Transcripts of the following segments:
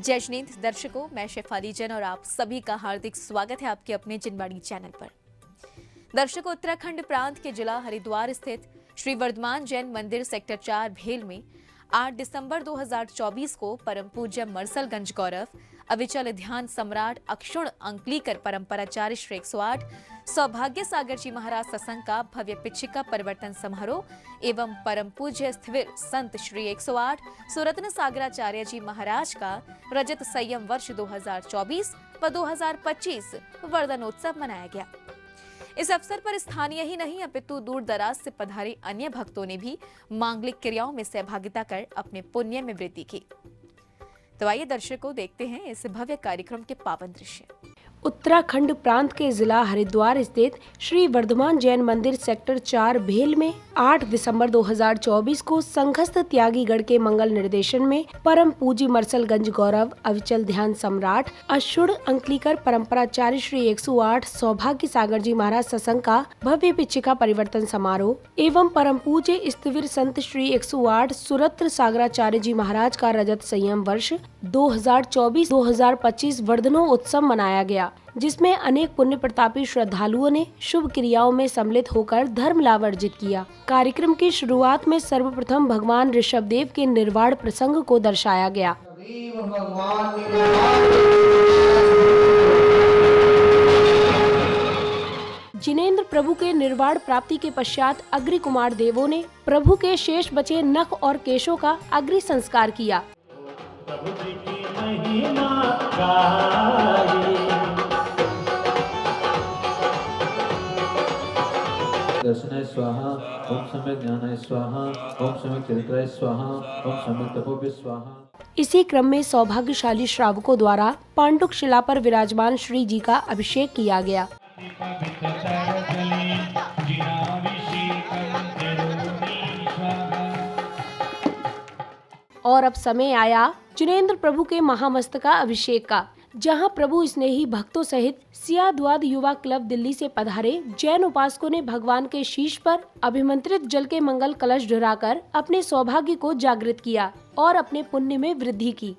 जय श्रीनिंद दर्शकों, मैं शेफाली जैन और आप सभी का हार्दिक स्वागत है आपके अपने जिनवाड़ी चैनल पर। दर्शकों, उत्तराखंड प्रांत के जिला हरिद्वार स्थित श्री वर्धमान जैन मंदिर सेक्टर 4 भेल में 8 दिसंबर 2024 को परम पूज्य मरसलगंज गौरव अविचल ध्यान सम्राट अक्षुण अंकलीकर परंपराचार्य श्री 108 सौभाग्य सागर जी महाराज सत्संग का भव्य पिछिका परिवर्तन समारोह एवं परम पूज्य स्थिर संत श्री 108 सुरत्न सागराचार्य जी महाराज का रजत संयम वर्ष 2024 व 2025 वर्धनोत्सव मनाया गया। इस अवसर पर स्थानीय ही नहीं अपितु दूर दराज से पधारे अन्य भक्तों ने भी मांगलिक क्रियाओं में सहभागिता कर अपने पुण्य में वृद्धि की। तो आइए दर्शकों, देखते हैं इस भव्य कार्यक्रम के पावन दृश्य। उत्तराखंड प्रांत के जिला हरिद्वार स्थित श्री वर्धमान जैन मंदिर सेक्टर 4 भेल में 8 दिसंबर 2024 को संघस्थ त्यागीगढ़ के मंगल निर्देशन में परम पूज्य मरसलगंज गौरव अविचल ध्यान सम्राट अक्षुण अंकलीकर परंपराचार्य श्री 108 सौभाग्य सागर जी महाराज सत्संग का भव्य पिछिका परिवर्तन समारोह एवं परम पूज्य स्थिर संत श्री 108 सुरत्र सागराचार्य जी महाराज का रजत संयम वर्ष 2024-2025 वर्धनोत्सव मनाया गया, जिसमें अनेक पुण्य प्रतापी श्रद्धालुओं ने शुभ क्रियाओं में सम्मिलित होकर धर्म लाभ अर्जित किया। कार्यक्रम की शुरुआत में सर्वप्रथम भगवान ऋषभदेव के निर्वाण प्रसंग को दर्शाया गया। जिनेंद्र प्रभु के निर्वाण प्राप्ति के पश्चात अग्नि कुमार देवों ने प्रभु के शेष बचे नख और केशों का अग्नि संस्कार किया। दर्शनाय स्वाहा, ओम सम्यक ज्ञानाय स्वाहा, ओम सम्यक चरित्राय स्वाहा, ओम सम्यक तपोभ्य स्वाहा। इसी क्रम में सौभाग्यशाली श्रावकों द्वारा पांडुक शिला पर विराजमान श्री जी का अभिषेक किया गया। और अब समय आया जिनेंद्र प्रभु के महामस्तका अभिषेक का, जहां प्रभु स्नेही भक्तों सहित सियाद्वाद युवा क्लब दिल्ली से पधारे जैन उपासकों ने भगवान के शीश पर अभिमंत्रित जल के मंगल कलश ढराकर अपने सौभाग्य को जागृत किया और अपने पुण्य में वृद्धि की।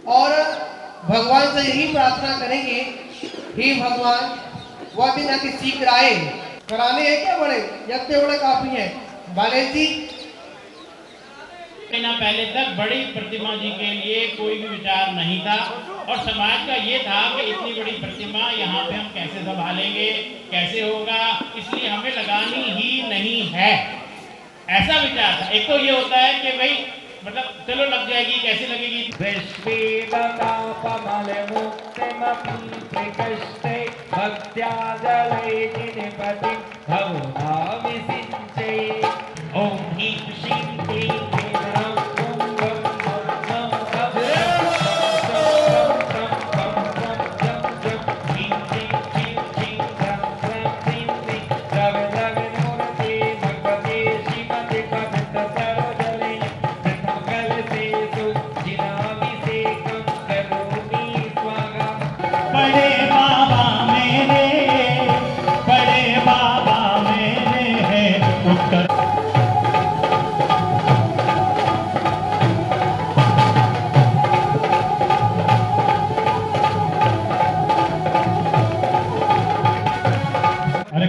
और भगवान से यही प्रार्थना करेंगे, हे भगवान वह दिन आके शीघ्र आए। कराने हैं क्या बड़े, यज्ञ बड़े काफी है। बाले जी महीना पहले तक बड़ी प्रतिमा जी के लिए कोई भी विचार नहीं था और समाज का ये था कि इतनी बड़ी प्रतिमा यहाँ पे हम कैसे संभालेंगे, कैसे होगा, इसलिए हमें लगानी ही नहीं है, ऐसा विचार था। एक तो ये होता है कि भाई मतलब चलो लग जाएगी, कैसे लगेगी।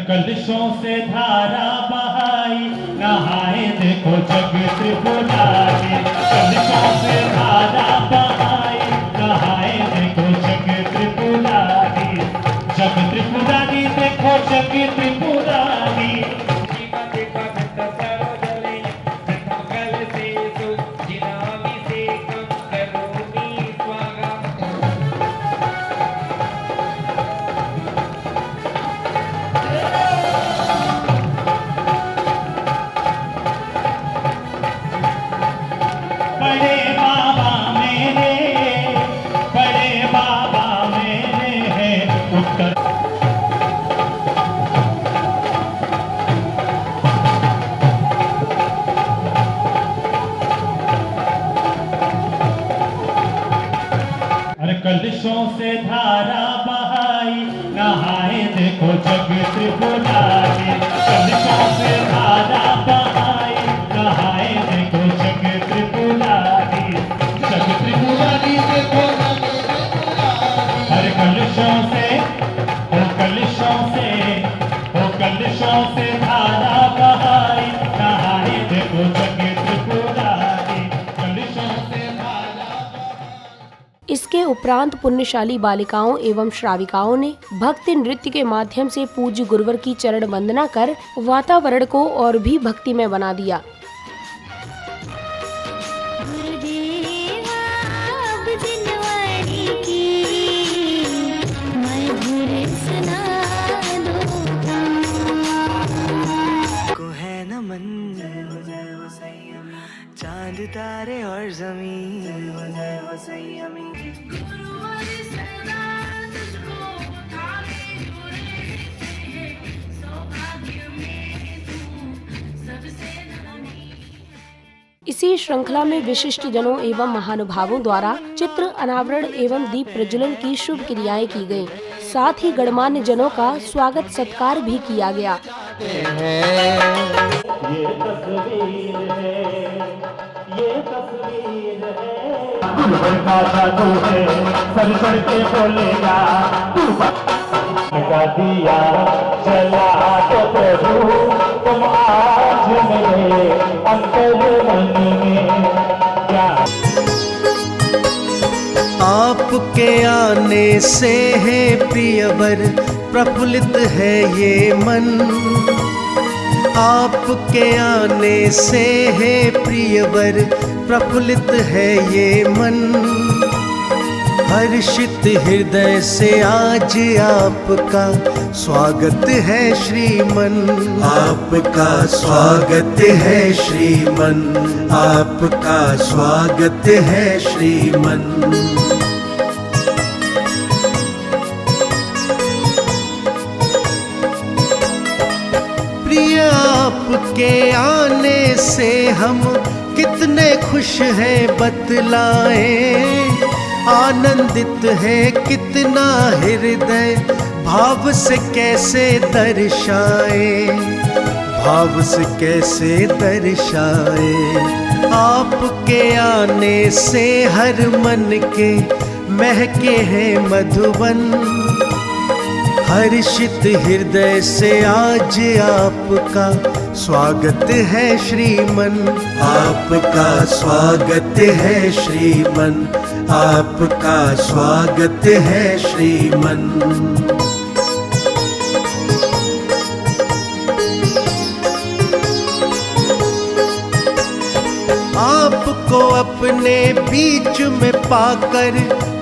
कलशों से धारा बहाई नहाए देखो जग त्रिपुरारी। कलशों से धारा बहाई नहाए देखो जग त्रिपुरारी। जग त्रिपुरारी देखो जग त्रिपुरारी। कलशों से धारा बहाई नहाए देखो जग त्रिपुरारी। कलशों से धारा बहाई नहाए देखो जग त्रिपुरारी। जग त्रिपुरारी देखो तो जगे त्रिपुरारी कलशों से माला। इसके उपरांत पुण्यशाली बालिकाओं एवं श्राविकाओं ने भक्ति नृत्य के माध्यम से पूज्य गुरुवर की चरण वंदना कर वातावरण को और भी भक्तिमय बना दिया। चांद तारे और ज़मीन इसी श्रृंखला में विशिष्ट जनों एवं महानुभावों द्वारा चित्र अनावरण एवं दीप प्रज्वलन की शुभ क्रियाएं की गयी। साथ ही गणमान्य जनों का स्वागत सत्कार भी किया गया। गुरुवर का जादू है सर चढ़ के बोलेगा तू का दिया जला तो प्रभु तुम आज मेरे अंतर मन में क्या। आपके आने से है प्रियवर प्रफुल्लित है ये मन। आपके आने से है प्रियवर प्रफुल्लित है ये मन। हर्षित हृदय से आज आपका स्वागत है श्रीमन। आपका स्वागत है श्रीमन। आपका स्वागत है श्रीमन। प्रिय आपके आने से हम कितने खुश हैं बतलाएं। आनंदित है कितना हृदय भाव से कैसे दर्शाएं। भाव से कैसे दर्शाएं। आपके आने से हर मन के महके हैं मधुवन। हर्षित हृदय से आज आपका स्वागत है श्रीमन। आपका स्वागत है श्रीमन। आपका स्वागत है श्रीमन। आपको अपने बीच में पाकर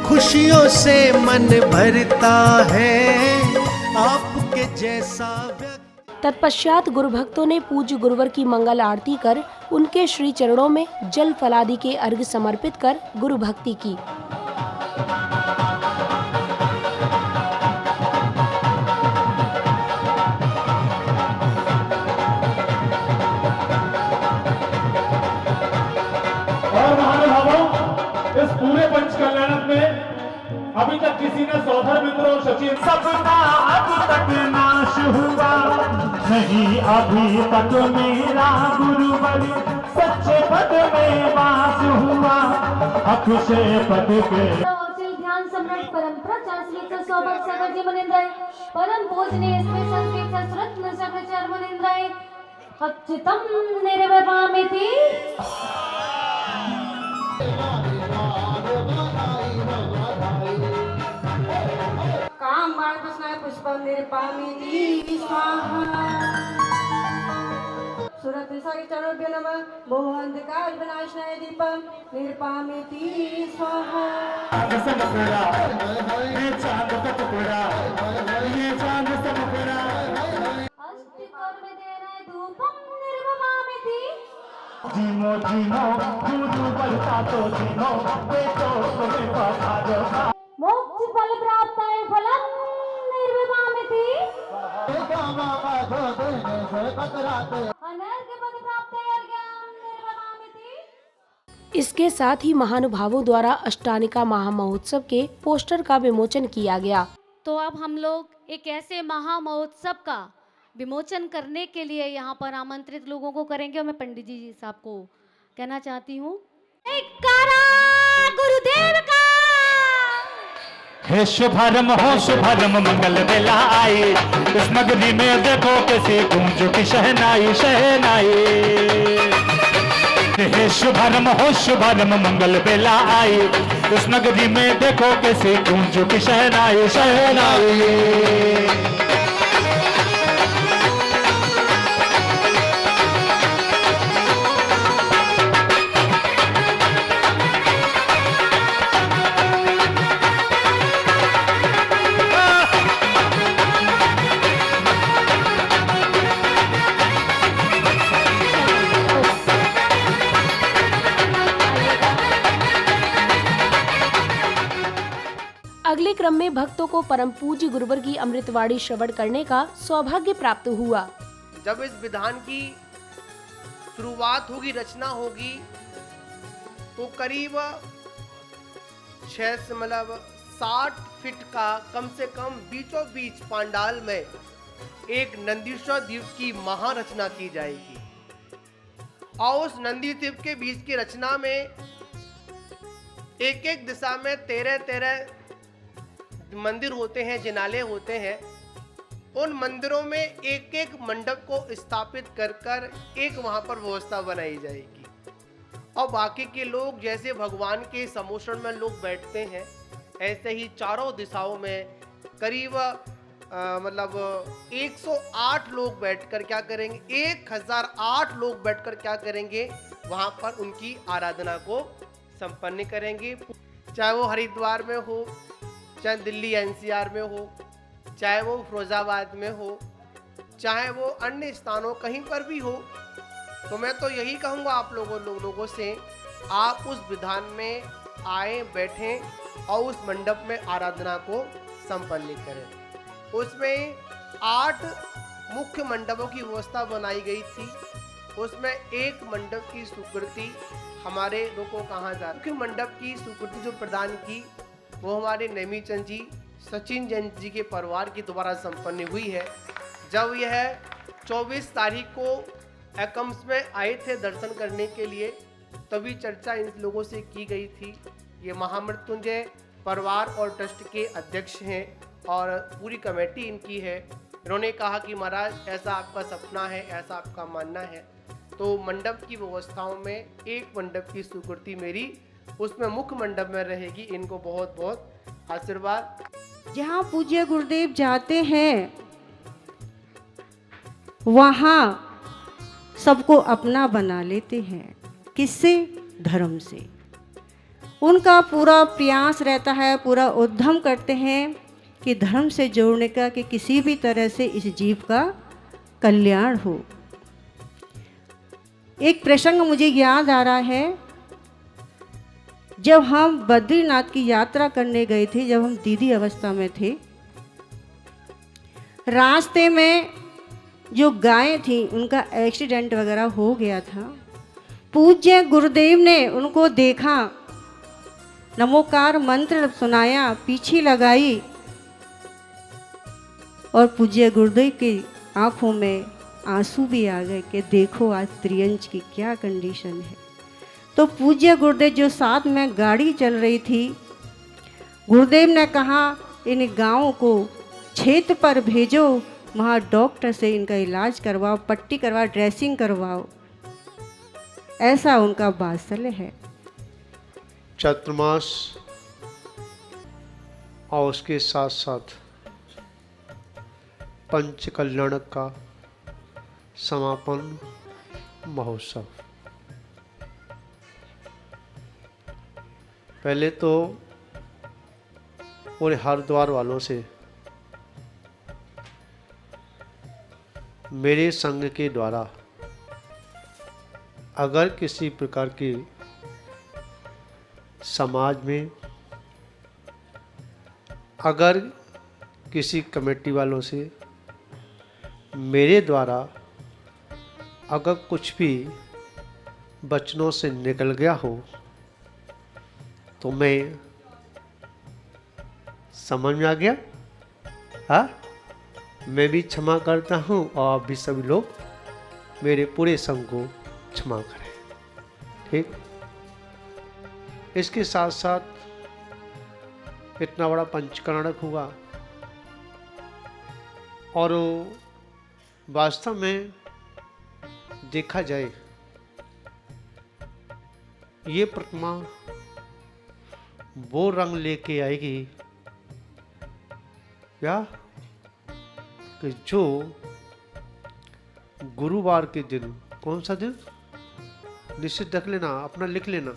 खुशियों से मन भरता है। आपके जैसा तत्पश्चात गुरु भक्तों ने पूज्य गुरुवर की मंगल आरती कर उनके श्री चरणों में जल फलादि के अर्घ्य समर्पित कर गुरु भक्ति की। और महानुभावों, इस पूरे पंच कल्याणक में अभी तक किसी ने सौधर मित्र और सचिन सबका अब तक नाश हुआ नहीं। अभी तक मेरा गुरुवर सच्चे पद में वास हुआ। अक्षय पद के ध्यान सम्राट परंपरा चांसलीचा सौभाग्य सागर जी मनिंद्राय परम पूजनीय संस्कृत शास्त्रज्ञ शंकराचार्य मनिंद्राय अच्युतम निर्वपामिति। काम बाणकृष्णाय पुष्पं निर्पामिति स्वाहा। सुरत्रिसाय चरणभ्यो नमः। मोहांधकार विनाशनाय दीपं निर्पामिति स्वाहा। समकरा ये चांद का टुकड़ा ये चांद समकरा अष्टकर में देना धूपम निर्वपामिति। जीनो जीनो गुरु बलता तो जीनो बेटो तुम्हें पता जो मोक्ष फल प्राप्त है फलम निर्वपामिति। अनर्घ्य पद प्राप्त है अर्घ्यम निर्वपामिति। इसके साथ ही महानुभावों द्वारा अष्टानिका महामहोत्सव के पोस्टर का विमोचन किया गया। तो अब हम लोग एक ऐसे महामहोत्सव का विमोचन करने के लिए यहाँ पर आमंत्रित लोगों को करेंगे और मैं पंडित जी साहब को कहना चाहती हूँ गुरुदेव का। हे शुभारंभ हो शुभारंभ मंगल बेला आई। इस नगरी में देखो कैसी गूंज की शहनाई शहनाई। शुभारंभ हो शुभारंभ मंगल बेला आई, उस नगरी में देखो कैसे गूंज की शहनाई शहनाई। अगले क्रम में भक्तों को परम पूज्य गुरुवर की अमृतवाणी श्रवण करने का सौभाग्य प्राप्त हुआ। जब इस विधान की शुरुआत होगी, रचना होगी, तो करीब 60 फीट का कम से कम बीचों बीच पांडाल में एक नंदीश्वर द्वीप की महारचना की जाएगी। और उस नंदी द्वीप के बीच की रचना में एक एक दिशा में 13 मंदिर होते हैं, जिनाले होते हैं। उन मंदिरों में एक एक मंडप को स्थापित कर एक वहां पर व्यवस्था बनाई जाएगी। और बाकी के लोग जैसे भगवान के समोषण में लोग बैठते हैं, ऐसे ही चारों दिशाओं में करीब 108 लोग बैठकर क्या करेंगे, 1008 लोग बैठकर क्या करेंगे, वहां पर उनकी आराधना को संपन्न करेंगे। चाहे वो हरिद्वार में हो, चाहे दिल्ली एनसीआर में हो, चाहे वो फिरोजाबाद में हो, चाहे वो अन्य स्थानों कहीं पर भी हो। तो मैं तो यही कहूँगा आप लोगों से, आप उस विधान में आए, बैठें और उस मंडप में आराधना को संपन्न करें। उसमें 8 मुख्य मंडपों की व्यवस्था बनाई गई थी। उसमें एक मंडप की स्वीकृति हमारे लोगों को कहा जाए, मुख्य मंडप की स्वीकृति जो प्रदान की वो हमारे नेमीचंद जी, सचिन जैन जी के परिवार के द्वारा संपन्न हुई है। जब यह 24 तारीख को एकम्स में आए थे दर्शन करने के लिए, तभी चर्चा इन लोगों से की गई थी। ये महामृत्युंजय परिवार और ट्रस्ट के अध्यक्ष हैं और पूरी कमेटी इनकी है। इन्होंने कहा कि महाराज ऐसा आपका सपना है, ऐसा आपका मानना है, तो मंडप की व्यवस्थाओं में एक मंडप की स्वीकृति मेरी उसमें मुख्य मंडप में रहेगी। इनको बहुत बहुत आशीर्वाद। जहाँ पूज्य गुरुदेव जाते हैं वहाँ सबको अपना बना लेते हैं। किससे? धर्म से। उनका पूरा प्रयास रहता है, पूरा उद्यम करते हैं कि धर्म से जोड़ने का, कि किसी भी तरह से इस जीव का कल्याण हो। एक प्रसंग मुझे याद आ रहा है, जब हम बद्रीनाथ की यात्रा करने गए थे, जब हम दीदी अवस्था में थे, रास्ते में जो गायें थी उनका एक्सीडेंट वगैरह हो गया था। पूज्य गुरुदेव ने उनको देखा, नमोकार मंत्र सुनाया, पीछे लगाई और पूज्य गुरुदेव की आंखों में आंसू भी आ गए कि देखो आज त्रियंच की क्या कंडीशन है। तो पूज्य गुरुदेव जो साथ में गाड़ी चल रही थी, गुरुदेव ने कहा इन गाँव को क्षेत्र पर भेजो, वहाँ डॉक्टर से इनका इलाज करवाओ, पट्टी करवाओ, ड्रेसिंग करवाओ। ऐसा उनका वात्सल्य है। चातुर्मास और उसके साथ साथ पंच कल्याणक का समापन महोत्सव। पहले तो पूरे हरिद्वार वालों से मेरे संघ के द्वारा अगर किसी प्रकार की समाज में, अगर किसी कमेटी वालों से मेरे द्वारा अगर कुछ भी बचनों से निकल गया हो तो मैं समझ में आ गया। हाँ, मैं भी क्षमा करता हूँ और आप भी सभी लोग मेरे पूरे संघ को क्षमा करें। ठीक, इसके साथ साथ इतना बड़ा पंचकर्णक हुआ और वास्तव में देखा जाए ये प्रतिमा वो रंग लेके आएगी क्या कि जो गुरुवार के दिन, कौन सा दिन निश्चित रख लेना, अपना लिख लेना।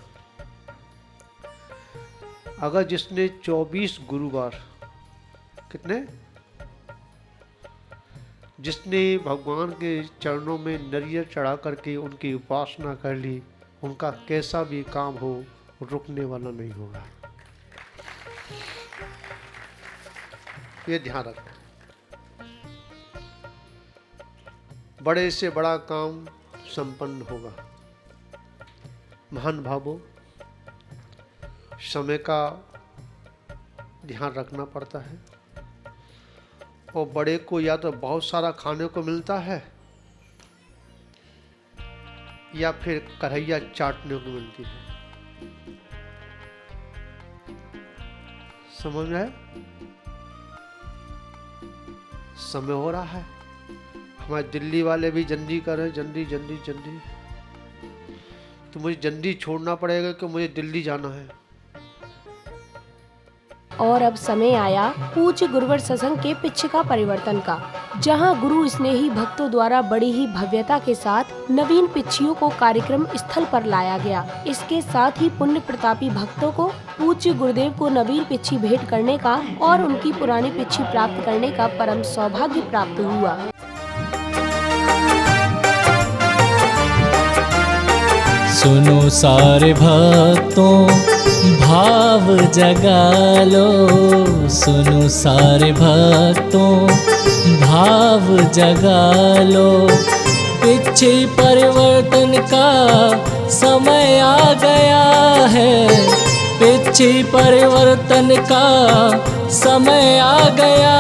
अगर जिसने 24 गुरुवार, कितने, जिसने भगवान के चरणों में नारियल चढ़ा करके उनकी उपासना कर ली, उनका कैसा भी काम हो रुकने वाला नहीं होगा। ये ध्यान रखना। बड़े से बड़ा काम संपन्न होगा। महान भावों, समय का ध्यान रखना पड़ता है। और बड़े को या तो बहुत सारा खाने को मिलता है या फिर कढ़ैया चाटने को मिलती है। समझ में आया? समय हो रहा है, हमारे दिल्ली वाले भी जल्दी करें, जल्दी जल्दी जल्दी। तो मुझे जल्दी छोड़ना पड़ेगा कि मुझे दिल्ली जाना है। और अब समय आया पूज्य गुरुवर सत्संग के पिछका परिवर्तन का, जहां गुरु स्नेही भक्तों द्वारा बड़ी ही भव्यता के साथ नवीन पिच्छियों को कार्यक्रम स्थल पर लाया गया। इसके साथ ही पुण्य प्रतापी भक्तों को पूज्य गुरुदेव को नवीन पिच्छी भेंट करने का और उनकी पुरानी पिच्छी प्राप्त करने का परम सौभाग्य प्राप्त हुआ। सुनो सारे भक्तों भाव जगा लो, सुनो सारे भक्तों भाव जगा लो। पिछे परिवर्तन का समय आ गया है, पिछे परिवर्तन का समय आ गया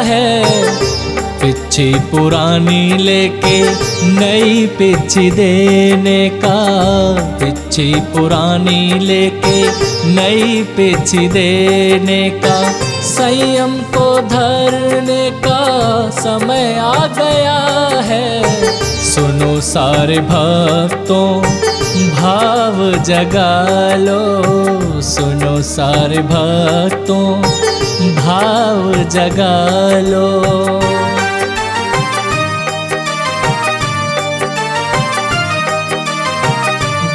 है। पिच्छी पुरानी लेके नई पिच्छी देने का, पिच्छी पुरानी लेके नई पिच्छी देने का, संयम को धरने का समय आ गया है। सुनो सारे भक्तों भाव जगा लो, सुनो सारे भक्तों भाव जगा लो।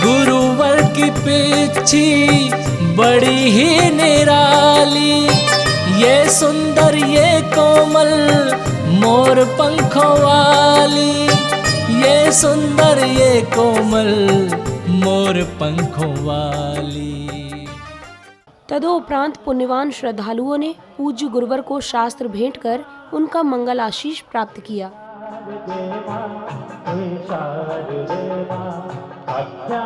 गुरुवर की पिच्छी बड़ी ही निराली, ये सुंदर ये कोमल मोर पंखों वाली, ये सुंदर ये कोमल मोर पंखों वाली। तदोपरांत पुण्यवान श्रद्धालुओं ने पूज्य गुरुवर को शास्त्र भेंट कर उनका मंगल आशीष प्राप्त किया। अच्छा